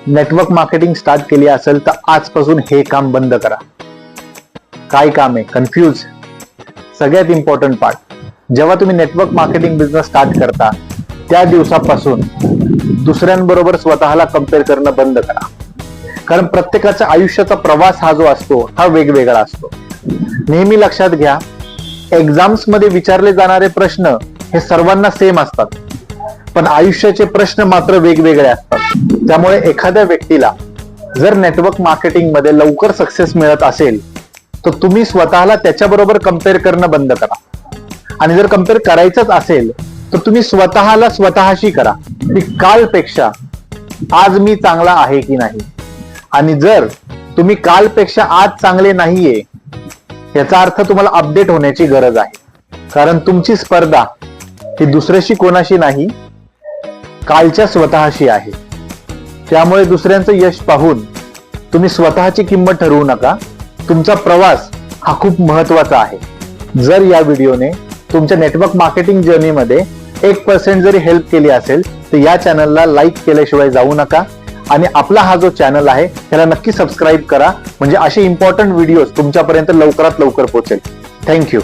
Network marketing start केली असेल तर आजपासून हे काम बंद करा. काय काम आहे? कन्फ्यूज. सगळ्यात इम्पॉर्टंट पार्ट, जेव्हा तुम्ही नेटवर्क मार्केटिंग बिझनेस स्टार्ट करता त्या दिवसापासून दुसऱ्यांबरोबर स्वतःला कम्पेअर करणं बंद करा. कारण प्रत्येकाच्या आयुष्याचा प्रवास हा जो असतो हा वेगवेगळा असतो. नेहमी लक्षात घ्या, एक्झाम्स मध्ये विचारले जाणारे प्रश्न हे सर्वांना सेम असतात, पण आयुष्याचे प्रश्न मात्र वेगवेगळे असतात. त्यामुळे एखाद्या व्यक्तीला जर नेटवर्क मार्केटिंग मध्ये लवकर सक्सेस मिळत असेल तर तुम्ही स्वतःला त्याच्याबरोबर कम्पेअर करणं बंद करा. आणि जर कम्पेअर करायचंच असेल तर तुम्ही स्वतःला स्वतःशी करा की कालपेक्षा आज मी चांगला आहे की नाही. आणि जर तुम्ही कालपेक्षा आज चांगले नाहीये याचा अर्थ तुम्हाला अपडेट होण्याची गरज आहे. कारण तुमची स्पर्धा ही दुसऱ्याशी कोणाशी नाही, कालच्या स्वतःशी आहे. त्यामुळे दुसऱ्यांचं यश पाहून तुम्ही स्वतःची किंमत ठरवू नका. तुमचा प्रवास हा खूप महत्वाचा आहे. जर या व्हिडिओने तुमच्या नेटवर्क मार्केटिंग जर्नीमध्ये 1% जरी हेल्प केली असेल तर या चॅनलला लाईक केल्याशिवाय जाऊ नका. आणि आपला हा जो चॅनल आहे त्याला नक्की सबस्क्राईब करा, म्हणजे असे इम्पॉर्टंट व्हिडिओज तुमच्यापर्यंत लवकरात लवकर पोहोचेल. थँक्यू.